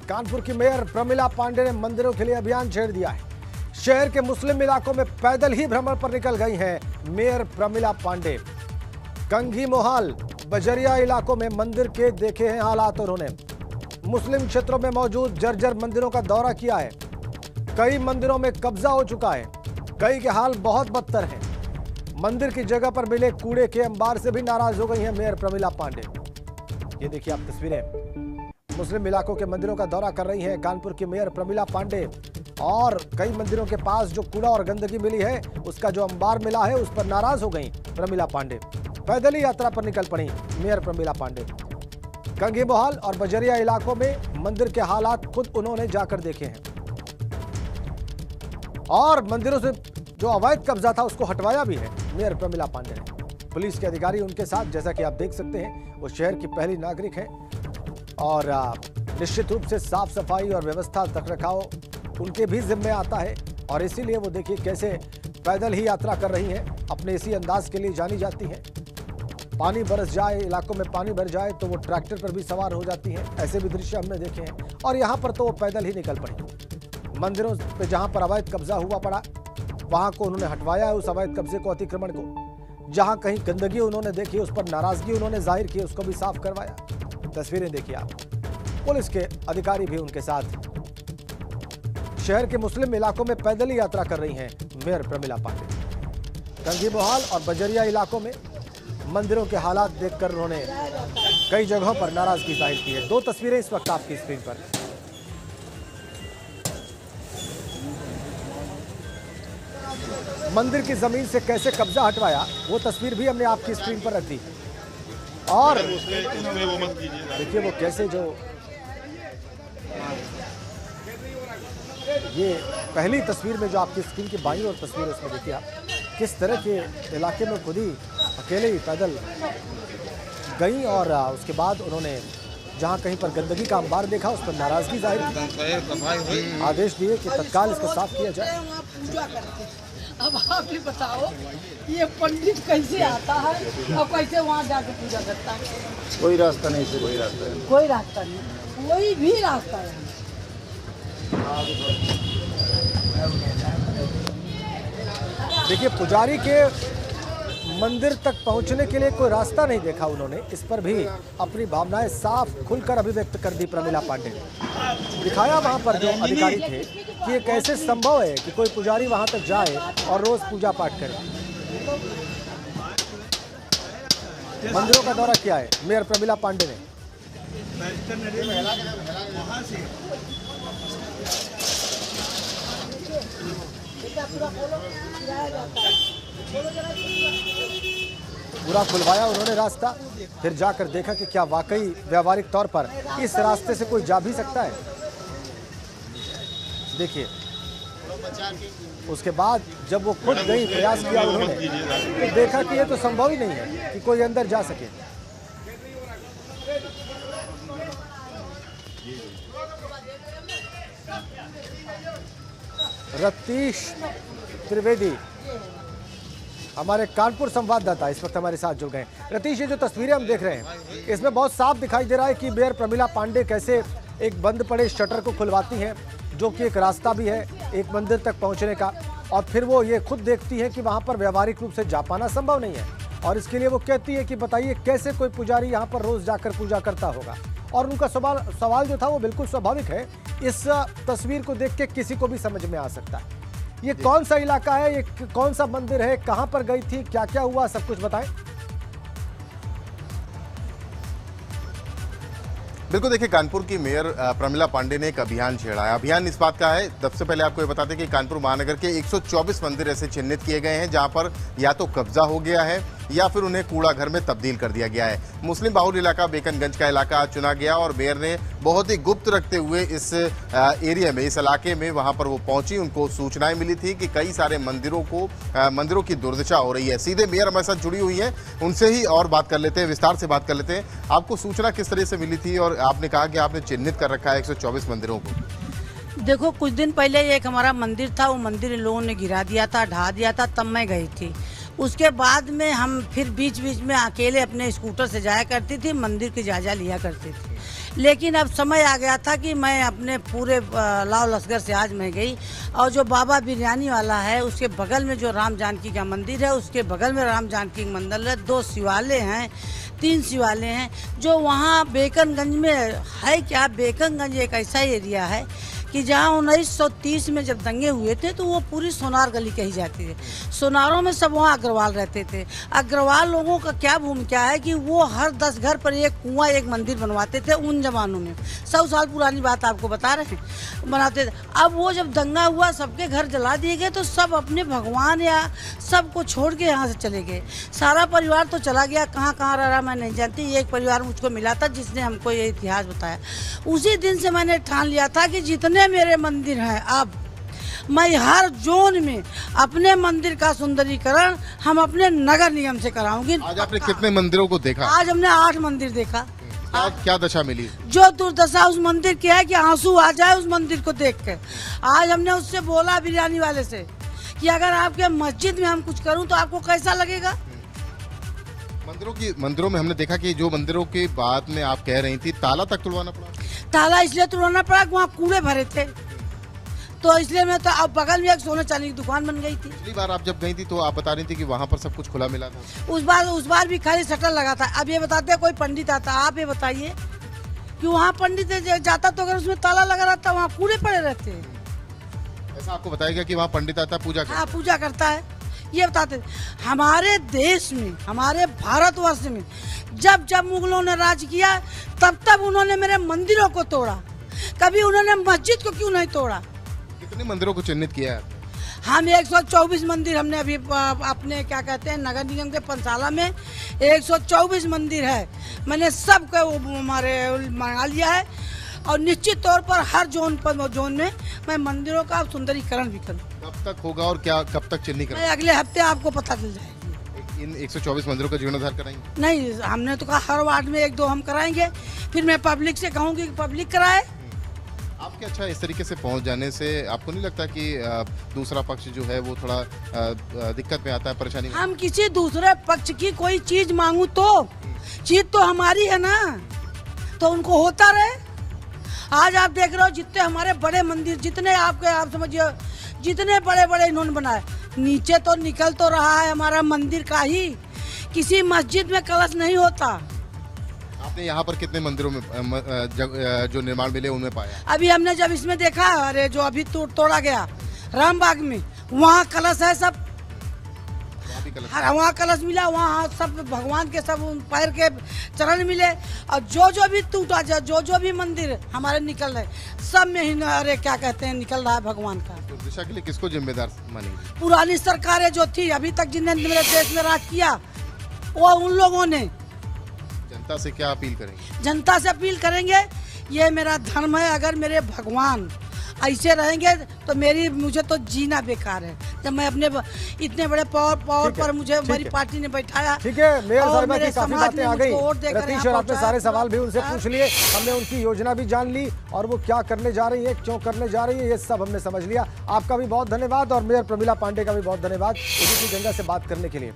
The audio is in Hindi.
कानपुर की मेयर प्रमिला पांडे ने मंदिरों के लिए अभियान छेड़ दिया है। शहर के मुस्लिम इलाकों में पैदल ही भ्रमण पर निकल गई हैं मेयर प्रमिला पांडे। कंघी मोहाल बजरिया इलाकों में मंदिर के देखे हैं हालात। उन्होंने मुस्लिम क्षेत्रों में मौजूद जर्जर मंदिरों का दौरा किया है। कई मंदिरों में कब्जा हो चुका है, कई के हाल बहुत बदतर हैं। मंदिर की जगह पर मिले कूड़े के अंबार से भी नाराज हो गई हैं मेयर प्रमिला पांडे। ये देखिए आप तस्वीरें, मुस्लिम इलाकों के मंदिरों का दौरा कर रही हैं कानपुर की मेयर प्रमिला पांडे। और कई मंदिरों के पास जो कूड़ा और गंदगी मिली है, उसका जो अंबार मिला है, उस पर नाराज हो गई प्रमिला पांडे। पैदल ही यात्रा पर निकल पड़ी मेयर प्रमिला पांडे। कंघी मोहाल और बजरिया इलाकों में मंदिर के हालात खुद उन्होंने जाकर देखे हैं और मंदिरों से जो अवैध कब्जा था उसको हटवाया भी है मेयर प्रमिला पांडे ने। पुलिस के अधिकारी उनके साथ, जैसा कि आप देख सकते हैं, वो शहर की पहली नागरिक हैं और निश्चित रूप से साफ सफाई और व्यवस्था रखरखाव उनके भी जिम्मे आता है। और इसीलिए वो देखिए कैसे पैदल ही यात्रा कर रही हैं। अपने इसी अंदाज के लिए जानी जाती हैं। पानी बरस जाए, इलाकों में पानी भर जाए तो वो ट्रैक्टर पर भी सवार हो जाती हैं। ऐसे भी दृश्य हमने देखे हैं। और यहाँ पर तो वो पैदल ही निकल पड़ी। मंदिरों पे जहाँ पर अवैध कब्जा हुआ पड़ा, वहाँ को उन्होंने हटवाया है, उस अवैध कब्जे को, अतिक्रमण को। जहाँ कहीं गंदगी उन्होंने देखी, उस पर नाराजगी उन्होंने जाहिर की, उसको भी साफ करवाया। तस्वीरें देखिए आप। पुलिस के अधिकारी भी उनके साथ। शहर के मुस्लिम इलाकों में पैदल ही यात्रा कर रही हैं मेयर प्रमिला पांडे। कंघी मोहाल और बजरिया इलाकों में मंदिरों के हालात देखकर उन्होंने कई जगहों पर नाराजगी जाहिर की है। दो तस्वीरें इस वक्त आपकी स्क्रीन पर। मंदिर की जमीन से कैसे कब्जा हटवाया, वो तस्वीर भी हमने आपकी स्क्रीन पर रख दी। और देखिए वो कैसे, जो ये पहली तस्वीर में जो आपकी स्क्रीन की बाईं ओर तस्वीर है, उसमें देखिए आप किस तरह के इलाके में खुद ही अकेले ही पैदल गई। और उसके बाद उन्होंने जहां कहीं पर गंदगी का अंबार देखा, उस पर नाराजगी जाहिर की। आदेश दिए कि तत्काल इसको साफ किया जाए। अब आप ही बताओ, ये पंडित कैसे आता है और कैसे वहाँ जाके पूजा करता है? कोई रास्ता नहीं से, कोई रास्ता नहीं, कोई रास्ता नहीं, कोई भी रास्ता नहीं। देखिए पुजारी के मंदिर तक पहुंचने के लिए कोई रास्ता नहीं देखा उन्होंने। इस पर भी अपनी भावनाएं साफ खुलकर अभिव्यक्त कर दी प्रमिला पांडे ने। दिखाया वहां पर जो अधिकारी थे कि ये कैसे संभव है कि कोई पुजारी वहां तक जाए और रोज पूजा पाठ करे। मंदिरों का दौरा किया है मेयर प्रमिला पांडे ने। पूरा खुलवाया उन्होंने रास्ता, फिर जाकर देखा कि क्या वाकई व्यावहारिक तौर पर इस रास्ते से कोई जा भी सकता है। देखिए उसके बाद जब वो खुद गई, प्रयास किया उन्होंने, तो देखा कि ये तो संभव ही नहीं है कि कोई अंदर जा सके। रतीश त्रिवेदी हमारे कानपुर संवाददाता इस वक्त हमारे साथ जुड़ गए। रतीश, ये जो तस्वीरें हम देख रहे हैं, इसमें बहुत साफ दिखाई दे रहा है कि मेयर प्रमिला पांडे कैसे एक बंद पड़े शटर को खुलवाती हैं, जो कि एक रास्ता भी है एक मंदिर तक पहुंचने का। और फिर वो ये खुद देखती है कि वहां पर व्यवहारिक रूप से जा पाना संभव नहीं है। और इसके लिए वो कहती है कि बताइए कैसे कोई पुजारी यहाँ पर रोज जाकर पूजा करता होगा। और उनका सवाल जो था वो बिल्कुल स्वाभाविक है। इस तस्वीर को देख के किसी को भी समझ में आ सकता है ये कौन सा इलाका है, ये कौन सा मंदिर है, कहां पर गई थी, क्या क्या हुआ, सब कुछ बताएं। बिल्कुल। देखिए कानपुर की मेयर प्रमिला पांडे ने एक अभियान छेड़ा है। अभियान इस बात का है, सबसे पहले आपको ये बताते हैं कि कानपुर महानगर के 124 मंदिर ऐसे चिन्हित किए गए हैं जहां पर या तो कब्जा हो गया है या फिर उन्हें कूड़ा घर में तब्दील कर दिया गया है। मुस्लिम बाहुल इलाका बेकनगंज का इलाका आज चुना गया और मेयर ने बहुत ही गुप्त रखते हुए इस एरिया में, इस इलाके में वहां पर वो पहुंची। उनको सूचनाएं मिली थी कि कई सारे मंदिरों की दुर्दशा हो रही है। सीधे मेयर हमारे साथ जुड़ी हुई है, उनसे ही और बात कर लेते हैं, विस्तार से बात कर लेते हैं। आपको सूचना किस तरह से मिली थी और आपने कहा कि आपने चिन्हित कर रखा है 124 मंदिरों को? देखो कुछ दिन पहले एक हमारा मंदिर था, वो मंदिर इन लोगों ने गिरा दिया था, ढा दिया था, तब मैं गई थी। उसके बाद में हम फिर बीच बीच में अकेले अपने स्कूटर से जाया करती थी, मंदिर की जायजा लिया करती थी। लेकिन अब समय आ गया था कि मैं अपने पूरे लाव लश्कर से आज मैं गई, और जो बाबा बिरयानी वाला है उसके बगल में जो राम जानकी का मंदिर है, उसके बगल में राम जानकी मंदिर है, 2 शिवालय हैं, 3 शिवालय हैं, जो वहाँ बेकनगंज में है। क्या बेकनगंज एक ऐसा एरिया है कि जहाँ 1930 में जब दंगे हुए थे तो वो पूरी सोनार गली कही जाती है। सोनारों में सब वहाँ अग्रवाल रहते थे। अग्रवाल लोगों का क्या भूमिका है कि वो हर 10 घर पर एक कुआं, एक मंदिर बनवाते थे उन जमानों में। 100 साल पुरानी बात आपको बता रहे हैं, बनाते थे। अब वो जब दंगा हुआ, सबके घर जला दिए गए, तो सब अपने भगवान या सबको छोड़ के यहाँ से चले गए। सारा परिवार तो चला गया, कहाँ कहाँ रह रहा मैं नहीं जानती। एक परिवार मुझको मिला था जिसने हमको ये इतिहास बताया। उसी दिन से मैंने ठान लिया था कि जितने मेरे मंदिर हैं, अब मैं हर जोन में अपने मंदिर का सुंदरीकरण हम अपने नगर निगम से कराऊंगी। आज आपने कितने मंदिरों को देखा? आज हमने 8 मंदिर देखा। क्या दशा मिली? जो दुर्दशा उस मंदिर की है कि आंसू आ जाए उस मंदिर को देख कर। आज हमने उससे बोला, बिरयानी वाले से, कि अगर आपके मस्जिद में हम कुछ करूं तो आपको कैसा लगेगा। मंदिरों में हमने देखा कि जो मंदिरों की बात में आप कह रही थी, ताला तक तुड़वाना पड़ा। ताला इसलिए तुड़वाना पड़ा कि वहाँ कूड़े भरे थे, तो इसलिए मैं तो अब बगल में एक सोने चांदी की दुकान बन गई थी। पिछली बार आप जब गई थी तो आप बता रही थी कि वहाँ पर सब कुछ खुला मिला था। उस बार भी खाली शटर लगा था। अब ये बताते हैं कोई पंडित आता, आप ये बताइए कि वहाँ पंडित जाता तो अगर उसमें ताला लगा रहता, वहाँ कूड़े पड़े रहते। ऐसा आपको बताएगा कि वहाँ पंडित आता पूजा करता? हाँ, पूजा करता है। ये बताते हमारे देश में, हमारे भारतवर्ष में जब जब मुगलों ने राज किया तब तब उन्होंने मेरे मंदिरों को तोड़ा, कभी उन्होंने मस्जिद को क्यों नहीं तोड़ा। कितने मंदिरों को चिन्हित किया है? हम 124 मंदिर हमने अभी अपने क्या कहते हैं नगर निगम के पंचाला में 124 मंदिर है। मैंने सबको हमारे मंगा लिया है, और निश्चित तौर पर हर जोन में मैं मंदिरों का सुंदरीकरण भी करूँ। कब तक होगा और क्या कब तक चिन्हित? अगले हफ्ते आपको पता चल जाएगी। इन 124 मंदिरों का जीर्णोद्धार कराएंगे? नहीं, हमने तो कहा हर वार्ड में 1-2 हम कराएंगे। फिर मैं पब्लिक से कहूँगी कि पब्लिक कराए। आपके अच्छा इस तरीके से पहुंच जाने से आपको नहीं लगता कि दूसरा पक्ष जो है वो थोड़ा दिक्कत में आता है, परेशानी में? हम किसी दूसरे पक्ष की कोई चीज मांगू तो चीज तो हमारी है ना, तो उनको होता रहे। आज आप देख रहे हो जितने हमारे बड़े मंदिर, जितने आप समझिए जितने बड़े बड़े इन्होंने बनाए, नीचे तो निकल तो रहा है हमारा मंदिर का ही। किसी मस्जिद में कलश नहीं होता। आपने यहाँ पर कितने मंदिरों में जो निर्माण मिले उनमें पाया? अभी हमने जब इसमें देखा, अरे जो अभी तोड़ा गया रामबाग में, वहाँ कलश है सब। वहाँ कलश मिला, वहाँ सब भगवान के सब पैर के चरण मिले। और जो भी टूटा, जो भी मंदिर हमारे निकल रहे, सब में ही अरे क्या कहते हैं निकल रहा है भगवान का। तो दिशा के लिए किसको जिम्मेदार मानेंगे? पुरानी सरकारें जो थी अभी तक, जिन्हें मेरे देश में राज किया, वो उन लोगों ने। जनता से क्या अपील करेंगे? जनता से अपील करेंगे, ये मेरा धर्म है। अगर मेरे भगवान ऐसे रहेंगे तो मुझे तो जीना बेकार है। जब मैं अपने इतने बड़े पावर पर मुझे मेरी पार्टी ने बैठाया। ठीक है, मेयर साहिबा की काफी समाज बातें ने आ गई। मुझको वोट देकर रतीश, यहाँ और आपने सारे सवाल भी उनसे पहुंचाया। पूछ लिए। हमने उनकी योजना भी जान ली, और वो क्या करने जा रही है, क्यों करने जा रही है, ये सब हमने समझ लिया। आपका भी बहुत धन्यवाद, और मेयर प्रमिला पांडे का भी बहुत धन्यवाद इसी गंगा से बात करने के लिए।